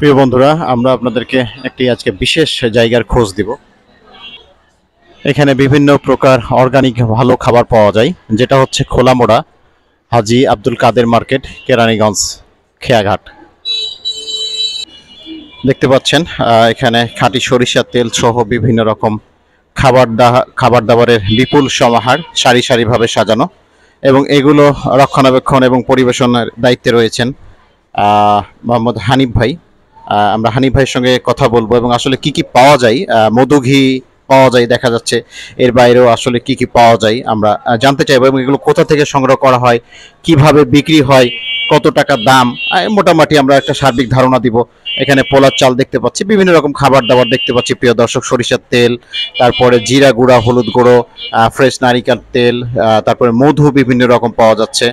প্রিয় বন্ধুরা, আমরা আপনাদেরকে একটি আজকে বিশেষ জায়গার খোঁজ দিব। এখানে বিভিন্ন প্রকার অর্গানিক ভালো খাবার পাওয়া যায়, যেটা হচ্ছে খোলামোড়া হাজী আব্দুল কাদের মার্কেট, কেরানীগঞ্জ, খেয়াঘাট। দেখতে পাচ্ছেন এখানে খাঁটি সরিষার তেল সহ বিভিন্ন রকম খাবার দাবারের বিপুল সমাহার সারি সারিভাবে সাজানো, এবং এগুলো রক্ষণাবেক্ষণ এবং পরিবেশনের দায়িত্বে রয়েছেন মোহাম্মদ হানিফ ভাই। আমরা হানিফ ভাইয়ের সঙ্গে কথা বলবো এবং আসলে কি কি পাওয়া যায়, মধু ঘি পাওয়া যায় দেখা যাচ্ছে, এর বাইরেও আসলে কি কি পাওয়া যায় আমরা জানতে চাইবো, এবং এগুলো কোথা থেকে সংগ্রহ করা হয়, কিভাবে বিক্রি হয়, কত টাকা দাম, মোটামুটি আমরা একটা সার্বিক ধারণা দিব। এখানে পোলার চাল দেখতে পাচ্ছি, বিভিন্ন রকম খাবার দাবার দেখতে পাচ্ছি প্রিয় দর্শক, সরিষার তেল, তারপরে জিরা গুঁড়া, হলুদ গুঁড়ো, ফ্রেশ নারিকেল তেল, তারপরে মধু বিভিন্ন রকম পাওয়া যাচ্ছে।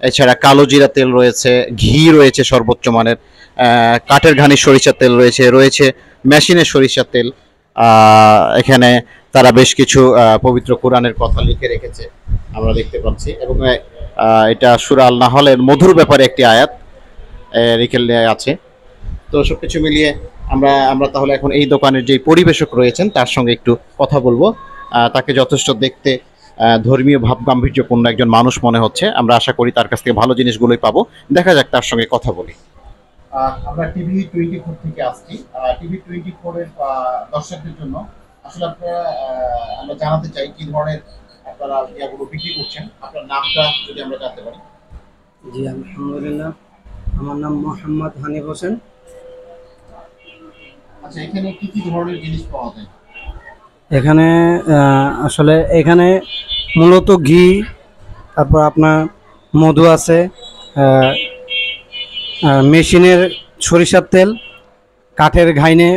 এছাড়া কালো জিরা তেল রয়েছে, ঘি রয়েছে সর্বোচ্চ মানের, কাঠের ঘানির সরিষার তেল রয়েছে মেশিনের সরিষার তেল। এখানে তারা বেশ কিছু পবিত্র কোরআনের কথা লিখে রেখেছে আমরা দেখতে পাচ্ছি, এবং এটা সূরা আল নাহলের মধুর ব্যাপারে একটি আয়াত লিখে আছে। তো সবকিছু মিলিয়ে আমরা তাহলে এখন এই দোকানের যে পরিবেশক রয়েছেন তার সঙ্গে একটু কথা বলবো। তাকে যথেষ্ট দেখতে ধর্মীয় ভাব গাম্ভীর্যপূর্ণ একজন মানুষ মনে হচ্ছে। আমরা আশা করি তার কাছ থেকে ভালো জিনিসগুলোই পাবো। দেখা যাক তার সঙ্গে কথা বলি। আমরা টিভি 24 থেকে আসছি। টিভি 24 এর দর্শকদের জন্য আসলে আমরা জানাতে চাই কি ধরনের আপনারা ইয়াগুলো বিক্রি করছেন। আপনার নামটা যদি আমরা জানতে পারি। জি আলহামদুলিল্লাহ, আমার নাম মোহাম্মদ হানিফ হোসেন। আচ্ছা, এখানে কি কি ধরনের জিনিস পাওয়া যায়? এখানে আসলে এখানে মূলত ঘি, তারপর আপনার মধু আছে, মেশিনের সরিষার তেল, কাঠের ঘাইনে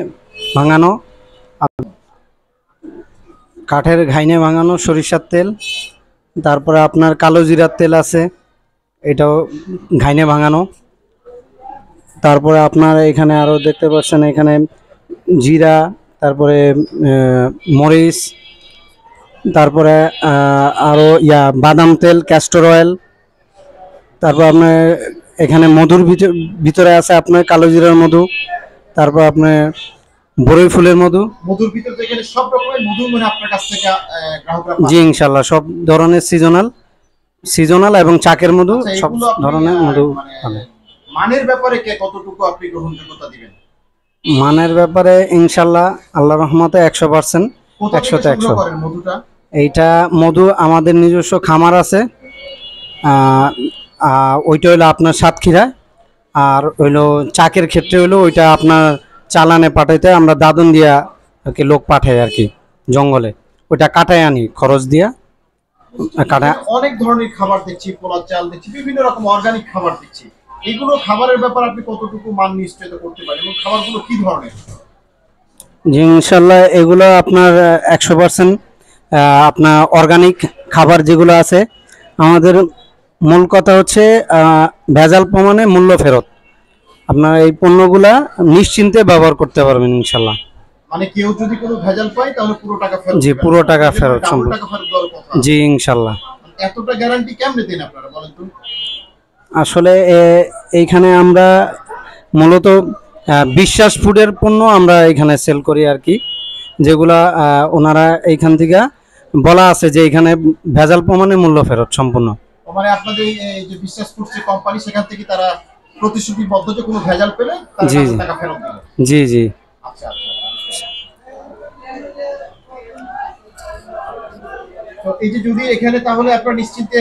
ভাঙানো সরিষার তেল, তারপরে আপনার কালো জিরার তেল আছে, এটাও ঘাইনে ভাঙানো। তারপরে আপনার এখানে আরও দেখতে পাচ্ছেন এখানে জিরা, তারপরে মরিচ, তারপরে আরও বাদাম তেল, ক্যাস্টর অয়েল। তারপর আপনার এখানে মধুর ভিতরে আছে আপনার কালো জিরার মধু, তারপর আপনার বরই ফুলের মধু। মধুর ভিতরে এখানে সব রকমের মধু মানে আপনার কাছ থেকে গ্রাহকরা পায়? জি ইনশাআল্লাহ, সব ধরনের সিজনাল এবং চাকের মধু, সব ধরনের মধু। মানের ব্যাপারে কতটুকু আপনি গ্রহণযোগ্যতা দিবেন? মানের ব্যাপারে ইনশাআল্লাহ আল্লাহর রহমতে 100%, 100তে 100। এইটা মধু আমাদের নিজস্ব খামার আছে, ওইটা হলো আপনার সাতক্ষীরা। আর হইলো চাকের ক্ষেত্রে হইলো ওইটা আপনার চালানে পাঠাইতে আমরা দাদন দিয়া আর কি লোক পাঠাই আর কি, জঙ্গলে ওইটা কাটায় আনি খরচ দিয়া। অনেক ধরনের খাবার দেখছি, পোলার চাল দেখছি, বিভিন্ন রকম অর্গানিক খাবার দেখছি। এগুলো খাবারের ব্যাপার আপনি কতটুকু মান নিশ্চিত করতে পারেন, এবং খাবারগুলো কি ধরনের? জি ইনশাল্লাহ, এগুলো আপনার 100% আপনার অর্গানিক খাবার যেগুলো আছে। আমাদের মূল কথা হচ্ছে ভেজাল প্রমাণে মূল্য ফেরত। আপনার এই পণ্যগুলা নিশ্চিন্তে ব্যবহার করতে পারবেন ইনশাল্লাহ। মানে কেউ যদি কোনো ভেজাল পায় তাহলে পুরো টাকা ফেরত? জি, পুরো টাকা ফেরত সম্পূর্ণ। জি ইনশাল্লাহ। এতটা গ্যারান্টি কেমনে দেন আপনারা বলেন তো? আসলে এইখানে আমরা মূলত বিশ্বাস ফুডের পণ্য আমরা এখানে সেল করি আর কি, যেগুলা ওনারা এইখান থেকে বলা আছে যে এখানে ভেজাল প্রমাণে মূল্য ফেরত সম্পূর্ণ। মানে আপনাদের এই যে বিশ্বাস ফুড যে কোম্পানি, সেখান থেকে তারা প্রতিশ্রুতিবদ্ধ যে কোনো ভেজাল পেলে তারা টাকা ফেরত দেবে? জি জি। আচ্ছা আচ্ছা। তো এই যে যদি এখানে তাহলে আপনারা নিশ্চিন্তে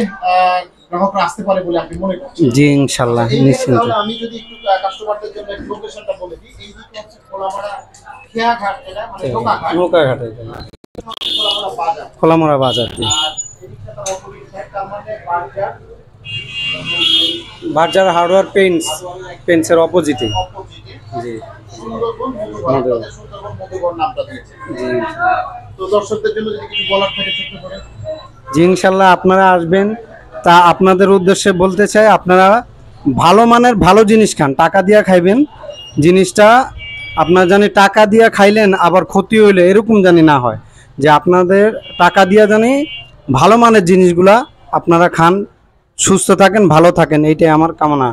গ্রাহকরা আসতে পারে বলে আপনি মনে করছেন? জি ইনশাআল্লাহ নিশ্চিন্তে। তাহলে আমি যদি একটু কাস্টমারদের জন্য একটু লোকেশনটা বলে দিই। এই দিকে হচ্ছে খোলামোড়া খেয়াঘাট, এটা মানে নৌকাঘাটে খোলামোড়া বাজার। বাজার হার্ডওয়্যার পেন্টসের অপোজিটে। জি জি ইনশাল্লাহ, আপনারা আসবেন। তা আপনাদের উদ্দেশ্যে বলতে চাই, আপনারা ভালো মানের ভালো জিনিস খান, টাকা দিয়া খাইবেন। জিনিসটা আপনার জানি টাকা দিয়া খাইলেন আবার ক্ষতি হইলে এরকম জানি না হয়, যে আপনাদের টাকা দিয়া জানি ভালো মানের জিনিসগুলা আপনারা খান, সুস্থ থাকেন, ভালো থাকেন, এইটাই আমার কামনা।